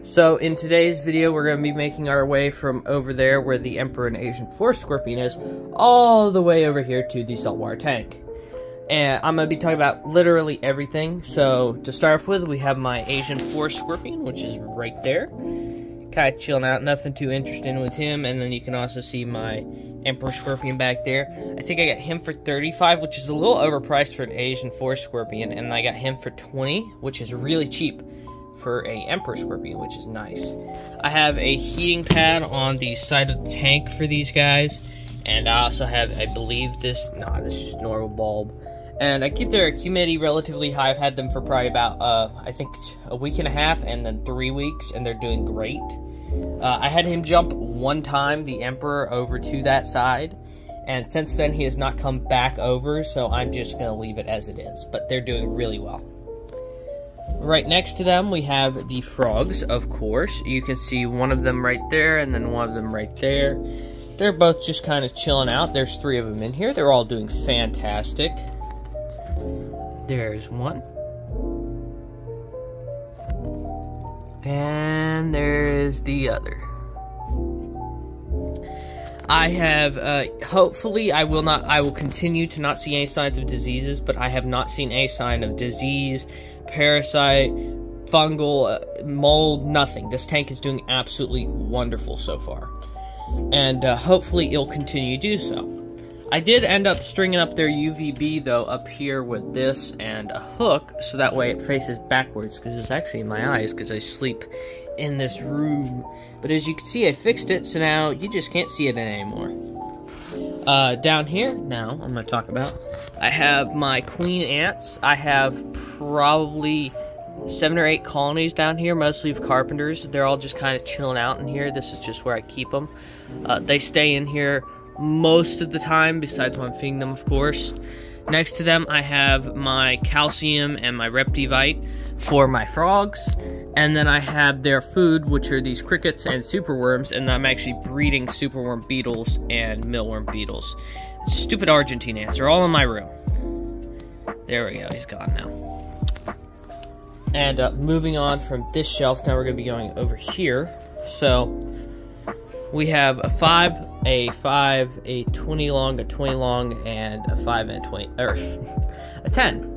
So in today's video, we're going to be making our way from over there where the Emperor and Asian Forest Scorpion is, all the way over here to the saltwater tank. And I'm going to be talking about literally everything. So to start off with, we have my Asian Forest Scorpion, which is right there. Kind of chilling out, nothing too interesting with him. And then you can also see my Emperor Scorpion back there. I think I got him for $35, which is a little overpriced for an Asian Forest Scorpion. And I got him for $20, which is really cheap for a Emperor Scorpion, which is nice. I have a heating pad on the side of the tank for these guys. And I also have, I believe this is just normal bulb. And I keep their humidity relatively high. I've had them for probably about, I think, a week and a half and then 3 weeks, and they're doing great. I had him jump one time, the Emperor, over to that side, and since then he has not come back over, so I'm just going to leave it as it is. But they're doing really well. Right next to them, we have the frogs, of course. You can see one of them right there, and then one of them right there. They're both just kind of chilling out. There's 3 of them in here. They're all doing fantastic. There's one. And there's the other. I have, hopefully I will continue to not see any signs of diseases, but I have not seen a sign of disease, parasite, fungal, mold, nothing. This tank is doing absolutely wonderful so far. And hopefully it'll continue to do so. I did end up stringing up their UVB, though, up here with this and a hook, so that way it faces backwards, because it's actually in my eyes, because I sleep in this room. But as you can see, I fixed it, so now you just can't see it anymore. Down here, now, I'm going to talk about, I have my queen ants. I have probably 7 or 8 colonies down here, mostly of carpenters. They're all just kind of chilling out in here. This is just where I keep them. They stay in here most of the time, besides when I'm feeding them, of course. Next to them, I have my calcium and my reptivite for my frogs. And then I have their food, which are these crickets and superworms, and I'm actually breeding superworm beetles and mealworm beetles. Stupid Argentine ants. They're all in my room. There we go. He's gone now. And moving on from this shelf, now we're going to be going over here. So we have a 5, a 20 long, a 20 long, and a 5 and a 20, or a 10.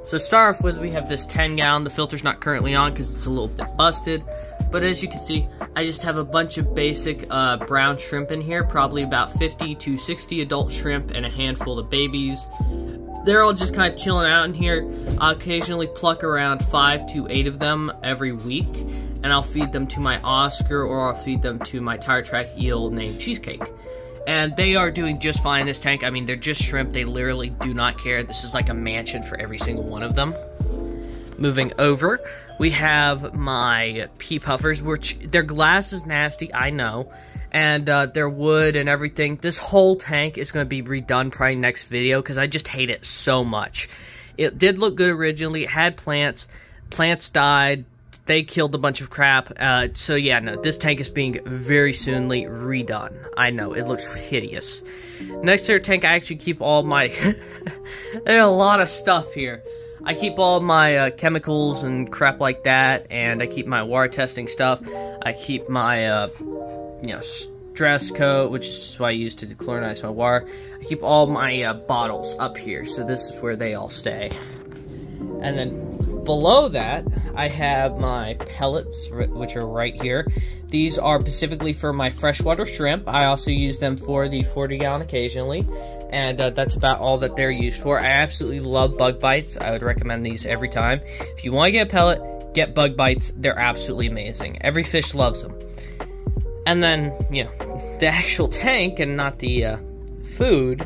So to start off with, we have this 10 gallon. The filter's not currently on because it's a little bit busted. But as you can see, I just have a bunch of basic brown shrimp in here, probably about 50 to 60 adult shrimp and a handful of babies. They're all just kind of chilling out in here. I'll occasionally pluck around 5 to 8 of them every week, and I'll feed them to my Oscar, or I'll feed them to my tire track eel named Cheesecake. And they are doing just fine in this tank. I mean, they're just shrimp. They literally do not care. This is like a mansion for every single one of them. Moving over, we have my pea puffers, which their glass is nasty, I know. And their wood and everything. This whole tank is going to be redone probably next video, because I just hate it so much. It did look good originally. It had plants. Plants died. They killed a bunch of crap. So yeah, no, this tank is being very soonly redone. I know, it looks hideous. Next to their tank, I actually keep all my... There's a lot of stuff here. I keep all my chemicals and crap like that, and I keep my water testing stuff. I keep my, stress coat, which is what I use to dechlorinize my water. I keep all my bottles up here, so this is where they all stay. And then below that, I have my pellets, which are right here. These are specifically for my freshwater shrimp. I also use them for the 40 gallon occasionally, and that's about all that they're used for. I absolutely love bug bites. I would recommend these every time. If you want to get a pellet, get bug bites. They're absolutely amazing. Every fish loves them. And then, the actual tank and not the food,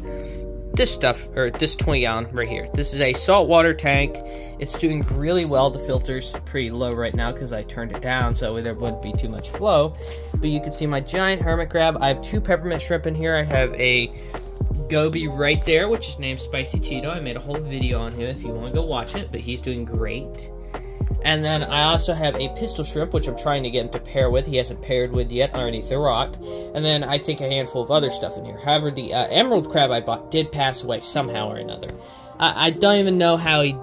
this stuff, or this 20 gallon right here. This is a saltwater tank. It's doing really well. The filter's pretty low right now because I turned it down so there wouldn't be too much flow. But you can see my giant hermit crab. I have 2 peppermint shrimp in here. I have a goby right there, which is named Spicy Cheeto. I made a whole video on him if you want to go watch it, but he's doing great. And then I also have a pistol shrimp, which I'm trying to get him to pair with. He hasn't paired with yet underneath the rock. And then I think a handful of other stuff in here. However, the emerald crab I bought did pass away somehow or another. I don't even know how he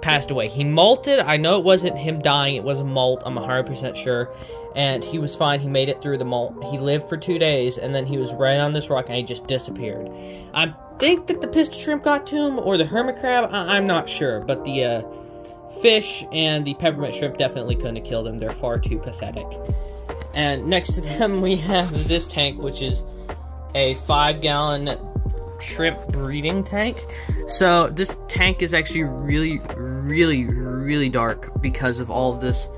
passed away. He molted. I know it wasn't him dying. It was a molt. I'm 100% sure. And he was fine. He made it through the molt. He lived for 2 days, and then he was right on this rock, and he just disappeared. I think that the pistol shrimp got to him, or the hermit crab. I'm not sure, but the fish and the peppermint shrimp definitely couldn't have killed him. They're far too pathetic. And next to them, we have this tank, which is a 5-gallon shrimp breeding tank. So this tank is actually really dark because of all of this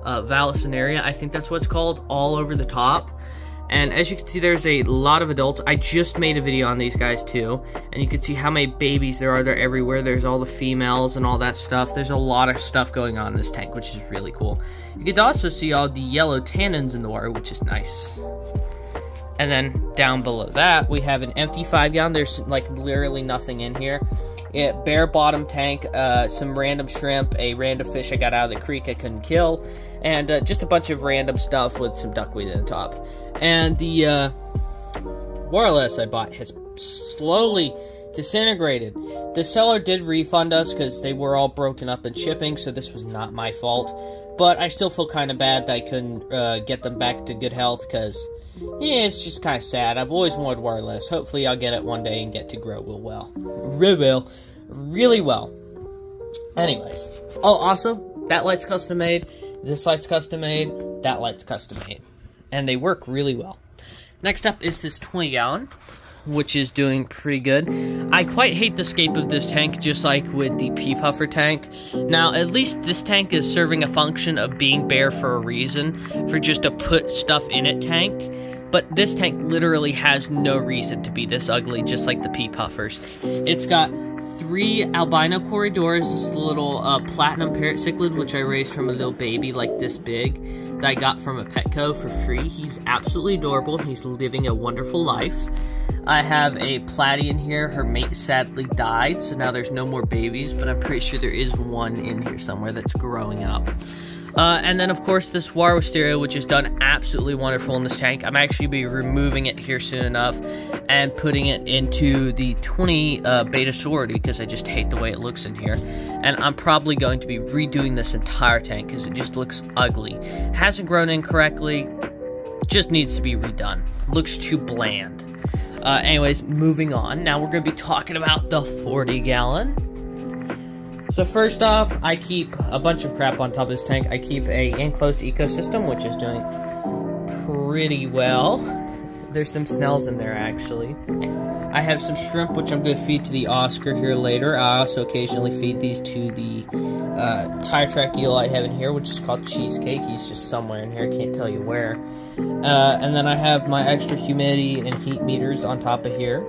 Valicineria, I think that's what it's called, all over the top. And as you can see, there's a lot of adults. I just made a video on these guys too, and you can see how many babies there are. They're everywhere. There's all the females and all that stuff. There's a lot of stuff going on in this tank, which is really cool. You can also see all the yellow tannins in the water, which is nice. And then down below that, we have an empty 5-gallon. There's like literally nothing in here. Bare bottom tank, some random shrimp, a random fish I got out of the creek I couldn't kill, and just a bunch of random stuff with some duckweed in the top. And the wireless I bought has slowly disintegrated. The seller did refund us because they were all broken up in shipping, so this was not my fault. But I still feel kind of bad that I couldn't get them back to good health, because yeah, it's just kind of sad. I've always wanted wireless. Hopefully I'll get it one day and get to grow really well. Anyways. Oh, also, that light's custom made. This light's custom made. That light's custom made. And they work really well. Next up is this 20-gallon, which is doing pretty good. I quite hate the scape of this tank, just like with the pea puffer tank. Now, at least this tank is serving a function of being bare for a reason, for just a put stuff in it tank. But this tank literally has no reason to be this ugly, just like the pea puffers. It's got 3 albino corridors, this little platinum parrot cichlid, which I raised from a little baby like this big, that I got from a Petco for free. He's absolutely adorable, and he's living a wonderful life. I have a platy in here. Her mate sadly died, so now there's no more babies, but I'm pretty sure there is one in here somewhere that's growing up. And then, of course, this Wisteria, which is done absolutely wonderful in this tank. I'm actually be removing it here soon enough and putting it into the 20 Beta Sorority, because I just hate the way it looks in here. And I'm probably going to be redoing this entire tank because it just looks ugly. Hasn't grown in correctly, just needs to be redone. Looks too bland. Anyways, moving on. Now we're going to be talking about the 40-gallon. So first off, I keep a bunch of crap on top of this tank. I keep a enclosed ecosystem, which is doing pretty well. There's some snails in there, actually. I have some shrimp, which I'm going to feed to the Oscar here later. I also occasionally feed these to the tire track eel I have in here, which is called Cheesecake. He's just somewhere in here. I can't tell you where. And then I have my extra humidity and heat meters on top of here.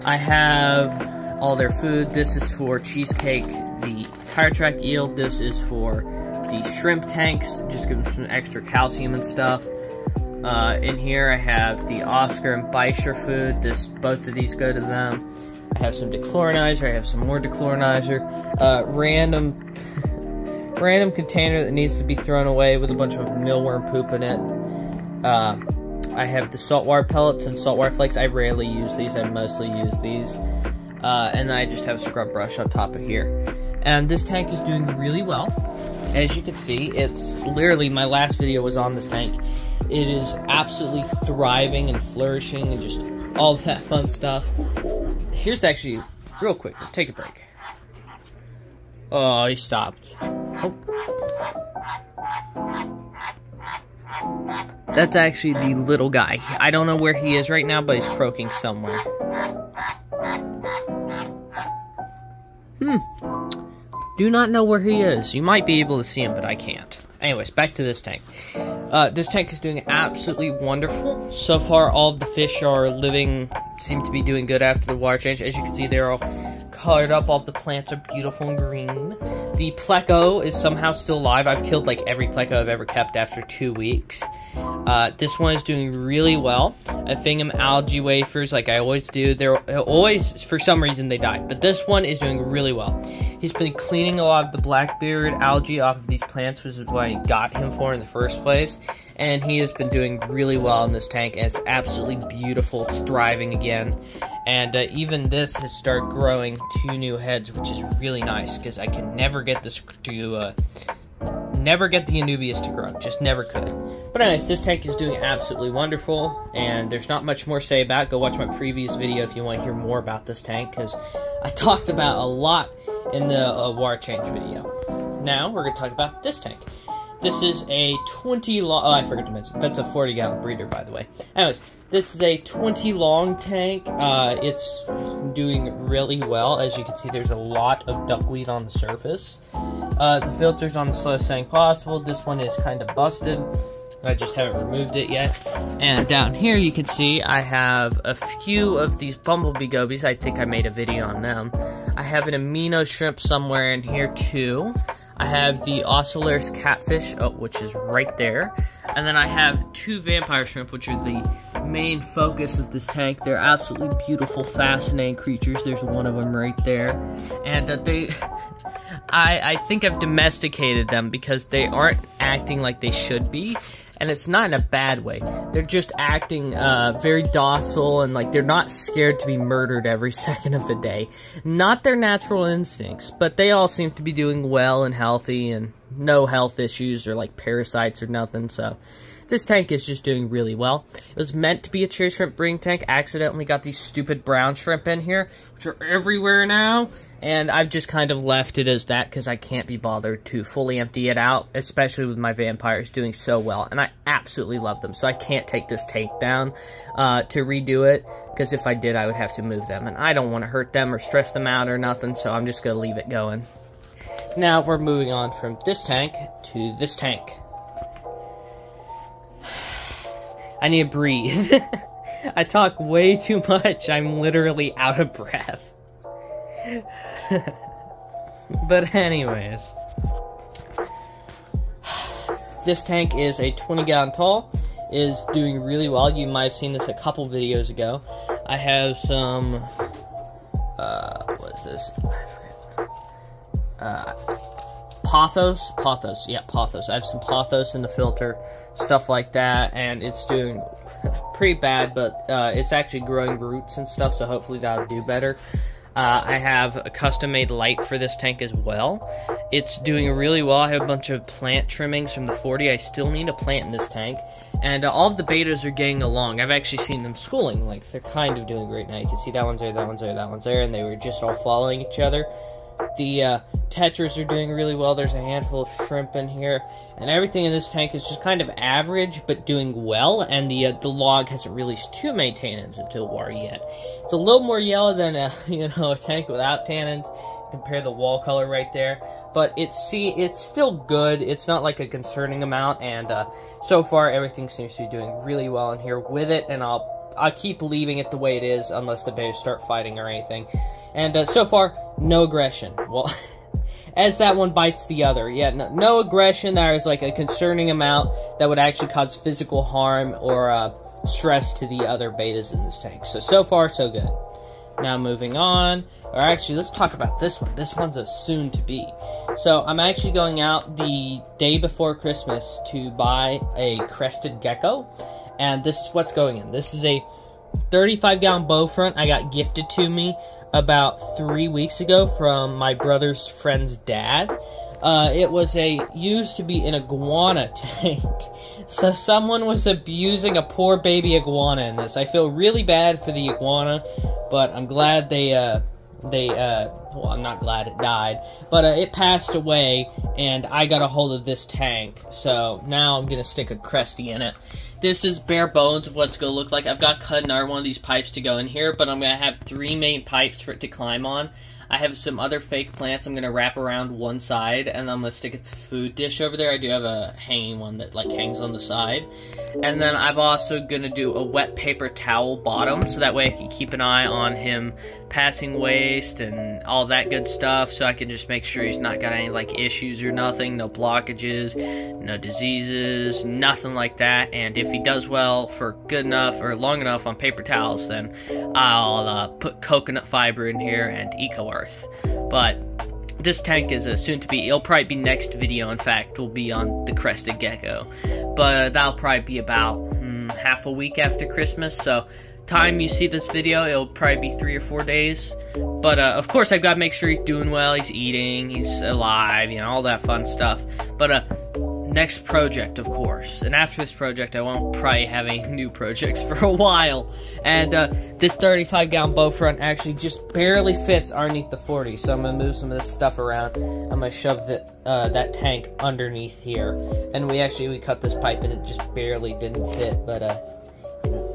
I have all their food. This is for Cheesecake, the tire track eel. This is for the shrimp tanks, just give them some extra calcium and stuff. In here I have the Oscar and Beischer food. Both of these go to them. I have some dechlorinizer. I have some more dechlorinizer. Random container that needs to be thrown away with a bunch of mealworm poop in it. I have the saltwater pellets and saltwater flakes. I rarely use these. I mostly use these. And then I just have a scrub brush on top of here. And this tank is doing really well. As you can see, it's literally, my last video was on this tank. It is absolutely thriving and flourishing and just all of that fun stuff. Here's actually, real quick, take a break. Oh, he stopped. Oh. That's actually the little guy. I don't know where he is right now, but he's croaking somewhere. Do not know where he is. You might be able to see him, but I can't. Anyways, back to this tank. This tank is doing absolutely wonderful. So far, all of the fish are living, seem to be doing good after the water change. As you can see, they're all colored up. All of the plants are beautiful and green. The pleco is somehow still alive. I've killed like every pleco I've ever kept after 2 weeks. This one is doing really well. I fing him algae wafers like I always do. They're always, for some reason, they die. But this one is doing really well. He's been cleaning a lot of the blackbeard algae off of these plants, which is what I got him for in the first place. And he has been doing really well in this tank, and it's absolutely beautiful. It's thriving again. And even this has started growing 2 new heads, which is really nice, because I can never get this to, never get the Anubias to grow. Just never could. But anyways, this tank is doing absolutely wonderful, and there's not much more to say about it. Go watch my previous video if you want to hear more about this tank, because I talked about a lot in the water change video. Now, we're going to talk about this tank. This is a 20 long... Oh, I forgot to mention. That's a 40-gallon breeder, by the way. Anyways, this is a 20 long tank. It's doing really well. As you can see, there's a lot of duckweed on the surface. The filter's on the slowest setting possible. This one is kind of busted. I just haven't removed it yet. And down here, you can see I have a few of these bumblebee gobies. I think I made a video on them. I have an amino shrimp somewhere in here, too. I have the Ocellaris catfish, which is right there. And then I have 2 vampire shrimp, which are the main focus of this tank. They're absolutely beautiful, fascinating creatures. There's one of them right there. And I think I've domesticated them because they aren't acting like they should be. And it's not in a bad way. They're just acting very docile, and like they're not scared to be murdered every second of the day. Not their natural instincts, but they all seem to be doing well and healthy, and no health issues or like parasites or nothing. So this tank is just doing really well. It was meant to be a cherry shrimp breeding tank. Accidentally got these stupid brown shrimp in here, which are everywhere now. And I've just kind of left it as that because I can't be bothered to fully empty it out, especially with my vampires doing so well. And I absolutely love them, so I can't take this tank down to redo it, because if I did, I would have to move them. And I don't want to hurt them or stress them out or nothing, so I'm just going to leave it going. Now we're moving on from this tank to this tank. I need to breathe. I talk way too much. I'm literally out of breath. But anyways, this tank is a 20-gallon tall, is doing really well. You might have seen this a couple videos ago. I have some, what is this? I forget. Pothos, yeah, pothos. I have some pothos in the filter, stuff like that, and it's doing pretty bad, but it's actually growing roots and stuff, so hopefully that'll do better. I have a custom-made light for this tank as well. It's doing really well. I have a bunch of plant trimmings from the 40. I still need a plant in this tank. And all of the betas are getting along. I've actually seen them schooling. Like, they're kind of doing great now. You can see that one's there, that one's there, that one's there, and they were just all following each other. The tetras are doing really well. There's a handful of shrimp in here. And everything in this tank is just kind of average, but doing well. And the log hasn't released 2 main tannins until war yet. It's a little more yellow than a tank without tannins. Compare the wall color right there. But it's still good. It's not like a concerning amount. And so far, everything seems to be doing really well in here with it. And I'll keep leaving it the way it is unless the bears start fighting or anything. And so far, no aggression. Well, as that one bites the other. Yeah, no aggression. There is like a concerning amount that would actually cause physical harm or stress to the other betas in this tank. So far, so good. Now moving on. Or actually, let's talk about this one. This one's a soon-to-be. So I'm actually going out the day before Christmas to buy a crested gecko. And this is what's going in. This is a 35-gallon bow front I got gifted to me about 3 weeks ago from my brother's friend's dad. It was used to be an iguana tank. So someone was abusing a poor baby iguana in this. I feel really bad for the iguana, but I'm glad well, I'm not glad it died, but it passed away, and I got a hold of this tank, so now I'm gonna stick a Cresty in it. This is bare bones of what it's gonna look like. I've got cut another one of these pipes to go in here, but I'm gonna have 3 main pipes for it to climb on. I have some other fake plants I'm gonna wrap around one side, and I'm gonna stick its food dish over there. I do have a hanging one that like hangs on the side. And then I'm also gonna do a wet paper towel bottom, so that way I can keep an eye on him passing waste and all that good stuff, so I can just make sure he's not got any like issues or nothing, no blockages, no diseases, nothing like that. And if he does well for good enough or long enough on paper towels, then I'll put coconut fiber in here and eco earth. But this tank is soon to be. It'll probably be next video. In fact, will be on the crested gecko, but that'll probably be about half a week after Christmas. So time you see this video, it'll probably be 3 or 4 days. But, of course, I've got to make sure he's doing well, he's eating, he's alive, you know, all that fun stuff. But, next project, of course. And after this project, I won't probably have any new projects for a while. And, this 35-gallon bow front actually just barely fits underneath the 40. So I'm going to move some of this stuff around. I'm going to shove that tank underneath here. And we cut this pipe and it just barely didn't fit. But,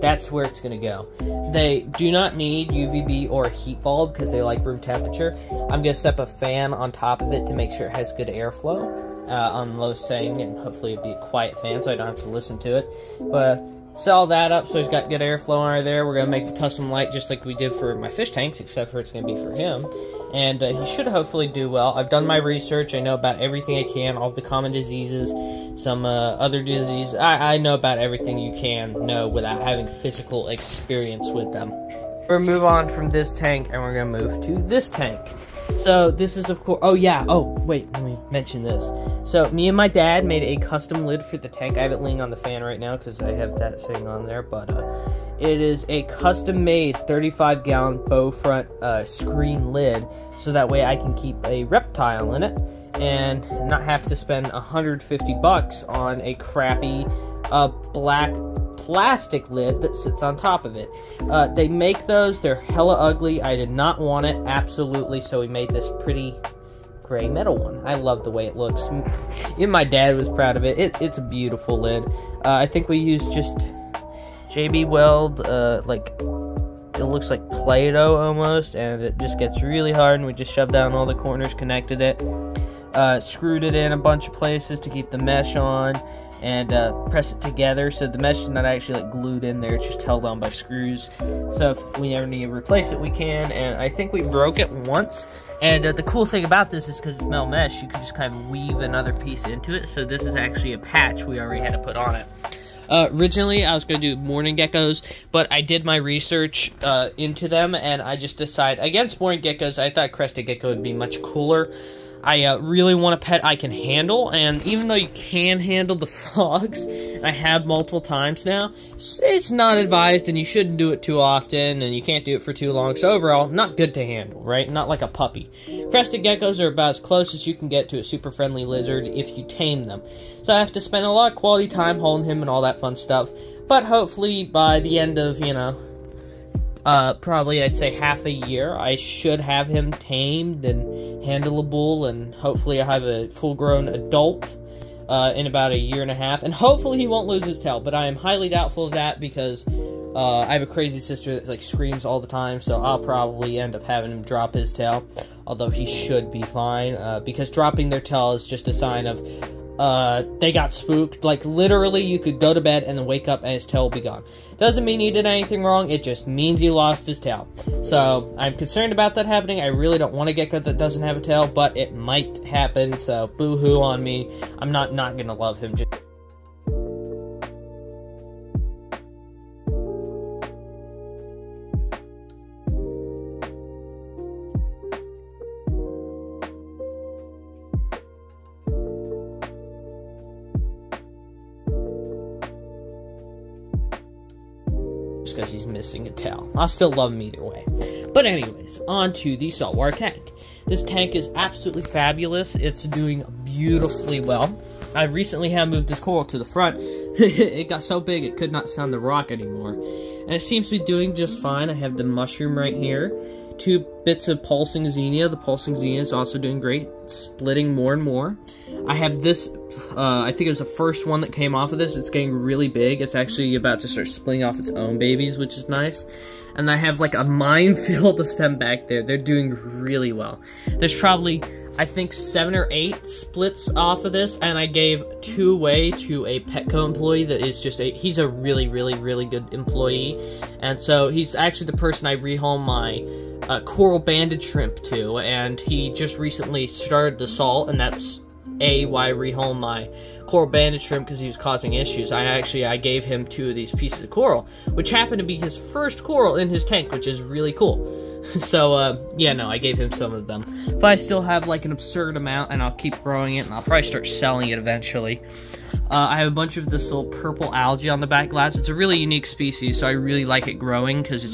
that's where it's going to go. They do not need UVB or a heat bulb because they like room temperature. I'm going to set up a fan on top of it to make sure it has good airflow on low setting, and hopefully it'll be a quiet fan so I don't have to listen to it. But set all that up so he's got good airflow under there. We're going to make a custom light just like we did for my fish tanks, except for it's going to be for him. And he should hopefully do well. I've done my research. I know about everything I can, all the common diseases, some other diseases. I know about everything you can know without having physical experience with them. We're going to move on from this tank, and we're going to move to this tank. So this is, of course, oh yeah, oh wait, let me mention this. So me and my dad made a custom lid for the tank. I have it laying on the fan right now because I have that sitting on there, but it is a custom made 35-gallon bow front screen lid, so that way I can keep a reptile in it and not have to spend $150 on a crappy black plastic lid that sits on top of it. They make those, they're hella ugly. I did not want it, absolutely, so we made this pretty gray metal one. I love the way it looks. Even my dad was proud of it. It's a beautiful lid. I think we used just JB Weld, like, it looks like Play-Doh almost, and it just gets really hard, and we just shoved down all the corners, connected it, screwed it in a bunch of places to keep the mesh on, and press it together, so the mesh is not actually like glued in there, it's just held on by screws. So if we ever need to replace it, we can. And I think we broke it once, and the cool thing about this is because it's metal mesh, you can just kind of weave another piece into it. So this is actually a patch we already had to put on it. Originally, I was going to do morning geckos, but I did my research into them, and I just decided against morning geckos. I thought crested gecko would be much cooler. I really want a pet I can handle, and even though you can handle the frogs, and I have multiple times now, it's not advised, and you shouldn't do it too often, and you can't do it for too long, so overall, not good to handle, right? Not like a puppy. Crested geckos are about as close as you can get to a super friendly lizard if you tame them. So I have to spend a lot of quality time holding him and all that fun stuff, but hopefully by the end of, you know, probably I'd say half a year, I should have him tamed and handleable, and hopefully I have a full-grown adult in about a year and a half, and hopefully he won't lose his tail, but I am highly doubtful of that because I have a crazy sister that like screams all the time, so I'll probably end up having him drop his tail, although he should be fine, because dropping their tail is just a sign of they got spooked. Like, literally, you could go to bed and then wake up and his tail will be gone. Doesn't mean he did anything wrong, it just means he lost his tail. So, I'm concerned about that happening. I really don't want a gecko that doesn't have a tail, but it might happen, so boo-hoo on me. I'm not gonna love him just because he's missing a tail. I'll still love him either way. But anyways, on to the saltwater tank. This tank is absolutely fabulous. It's doing beautifully well. I recently have moved this coral to the front. It got so big it could not sound the rock anymore. And it seems to be doing just fine. I have the mushroom right here. 2 bits of pulsing xenia. The pulsing xenia is also doing great, splitting more and more. I have this, I think it was the first one that came off of this. It's getting really big. It's actually about to start splitting off its own babies, which is nice. And I have like a minefield of them back there. They're doing really well. There's probably, I think, 7 or 8 splits off of this, and I gave 2 away to a Petco employee that is just he's a really, really, really good employee. And so he's actually the person I rehome my coral banded shrimp to, and he just recently started the salt, and that's why I rehome my coral banded shrimp, because he was causing issues. I gave him 2 of these pieces of coral, which happened to be his first coral in his tank, which is really cool. So, yeah, no, I gave him some of them. But I still have, like, an absurd amount, and I'll keep growing it, and I'll probably start selling it eventually. I have a bunch of this little purple algae on the back glass. It's a really unique species, so I really like it growing, because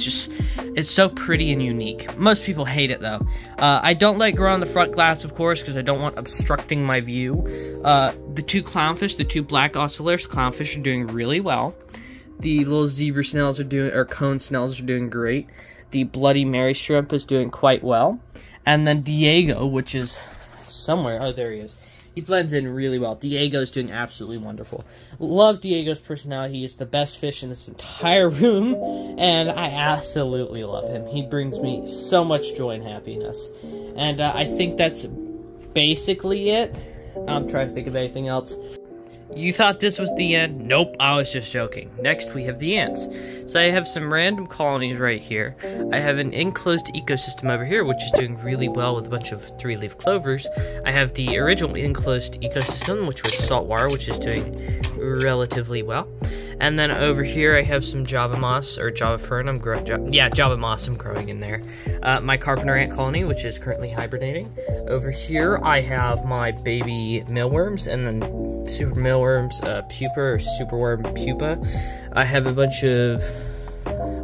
it's so pretty and unique. Most people hate it, though. I don't let it grow on the front glass, of course, because I don't want obstructing my view. The two clownfish, the two black ocellaris clownfish are doing really well. The little zebra snails or cone snails are doing great. The Bloody Mary shrimp is doing quite well. And then Diego, which is somewhere, oh, there he is. He blends in really well. Diego is doing absolutely wonderful. Love Diego's personality. He is the best fish in this entire room, and I absolutely love him. He brings me so much joy and happiness. And I think that's basically it. I'm trying to think of anything else. You thought this was the end? Nope, I was just joking. Next, we have the ants. So I have some random colonies right here. I have an enclosed ecosystem over here, which is doing really well with a bunch of three-leaf clovers. I have the original enclosed ecosystem, which was saltwater, which is doing relatively well. And then over here, I have some Java moss, or Java fern, Java moss I'm growing in there. My carpenter ant colony, which is currently hibernating. Over here, I have my baby mealworms, and then super mealworms, pupa, or superworm pupa. I have a bunch of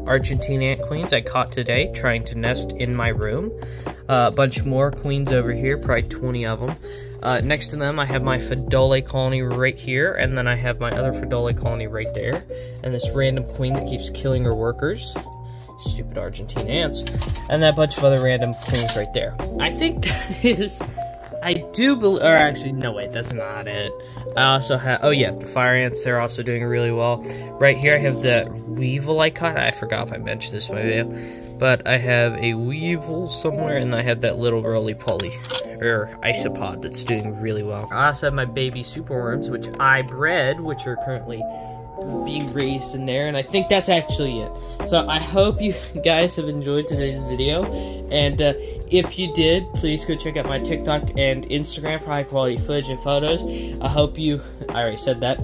Argentine ant queens I caught today, trying to nest in my room. A bunch more queens over here, probably 20 of them. Next to them, I have my Fedole colony right here, and then I have my other Fedole colony right there, and this random queen that keeps killing her workers. Stupid Argentine ants. And then a bunch of other random queens right there. I think that is... I do believe... Or actually, no, wait, that's not it. I also have... Oh, yeah, the fire ants, they're also doing really well. Right here, I have the weevil I caught. I forgot if I mentioned this in my video. But I have a weevil somewhere, and I have that little roly-poly, or isopod, that's doing really well. I also have my baby superworms, which I bred, which are currently being raised in there, and I think that's actually it. So I hope you guys have enjoyed today's video, and if you did, please go check out my TikTok and Instagram for high-quality footage and photos. I hope you... I already said that.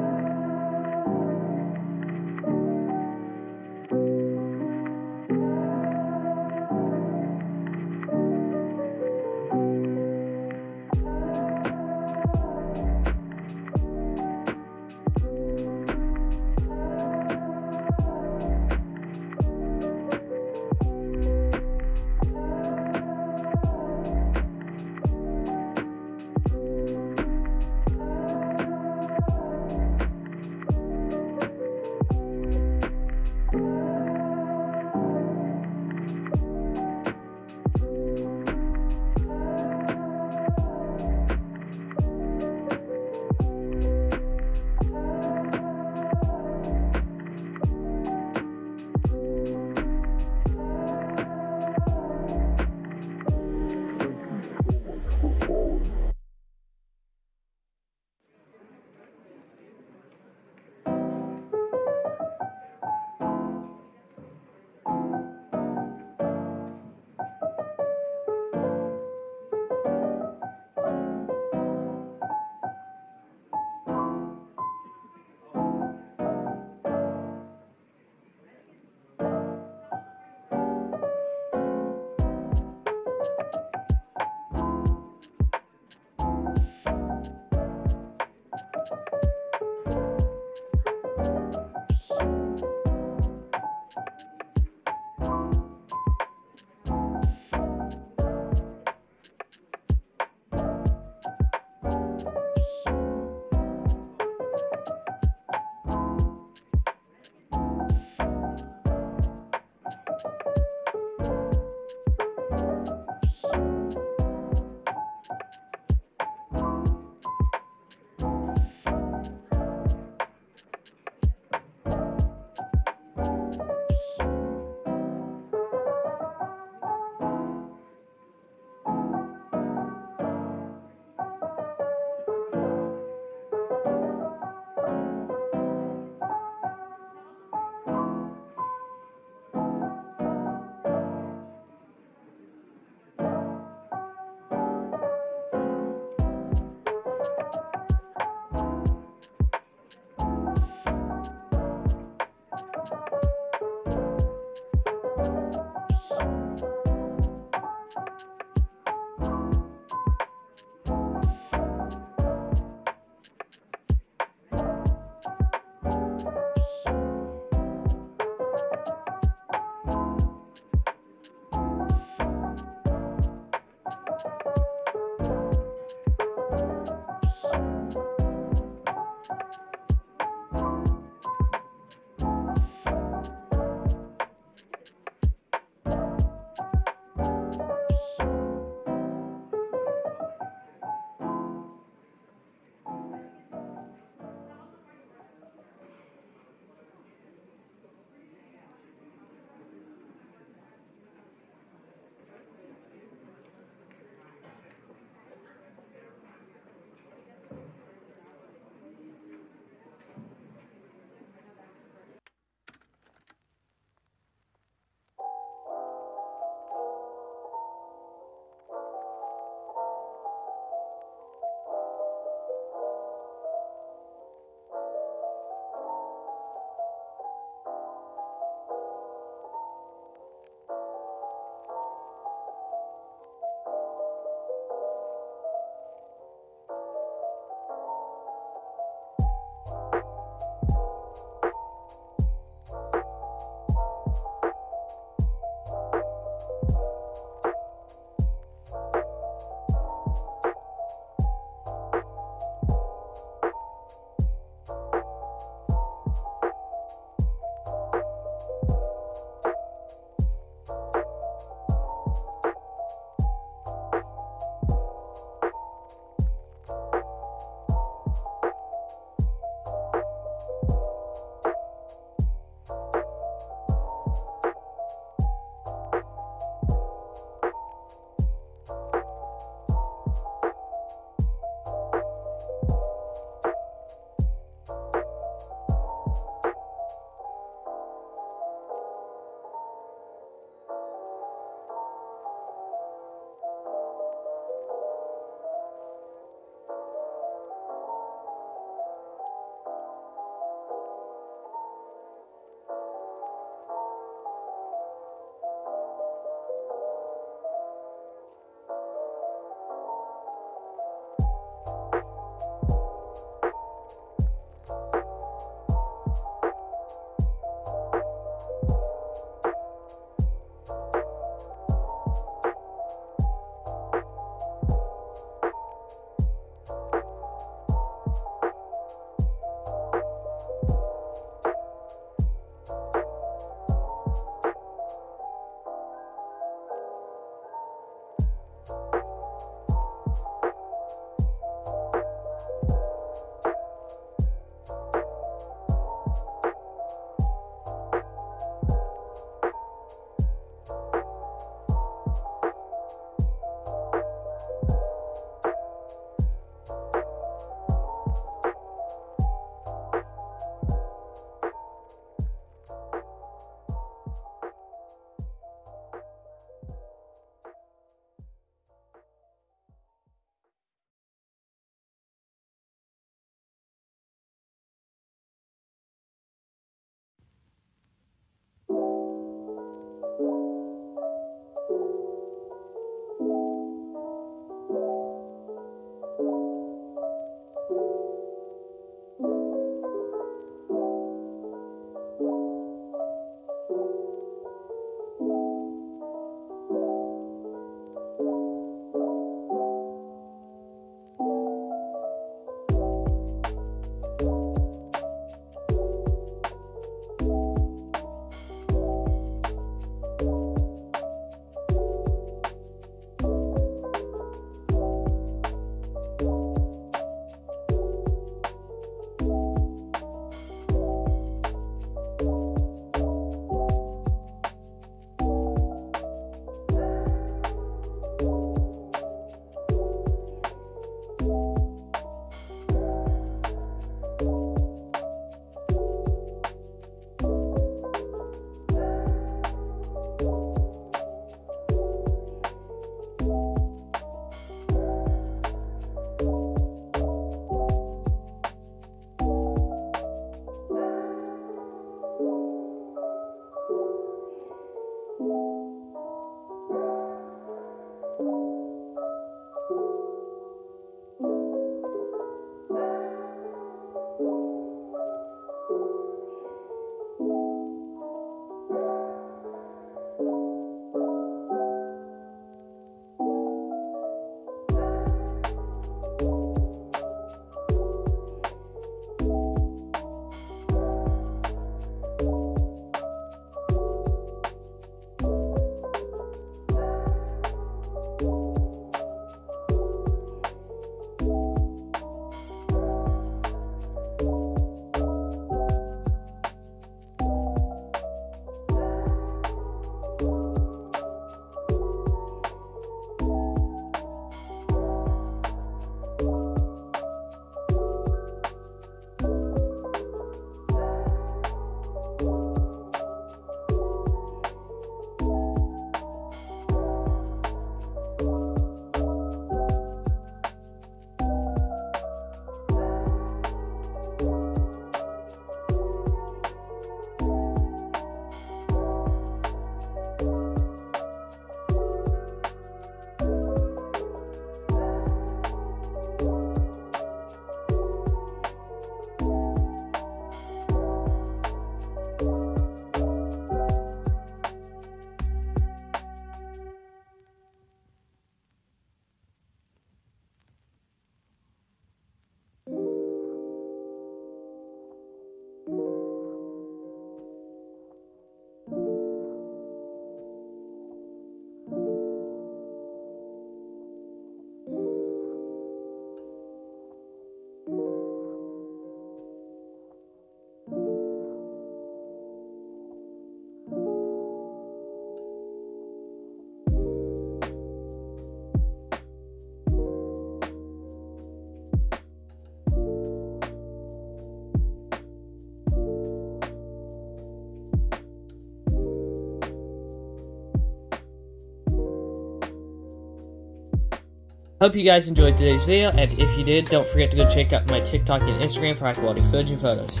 Hope you guys enjoyed today's video, and if you did, don't forget to go check out my TikTok and Instagram for high quality footage and photos.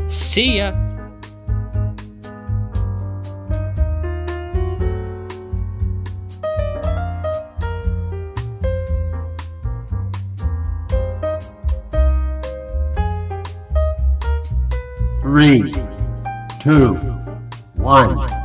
See ya! Three, two, one.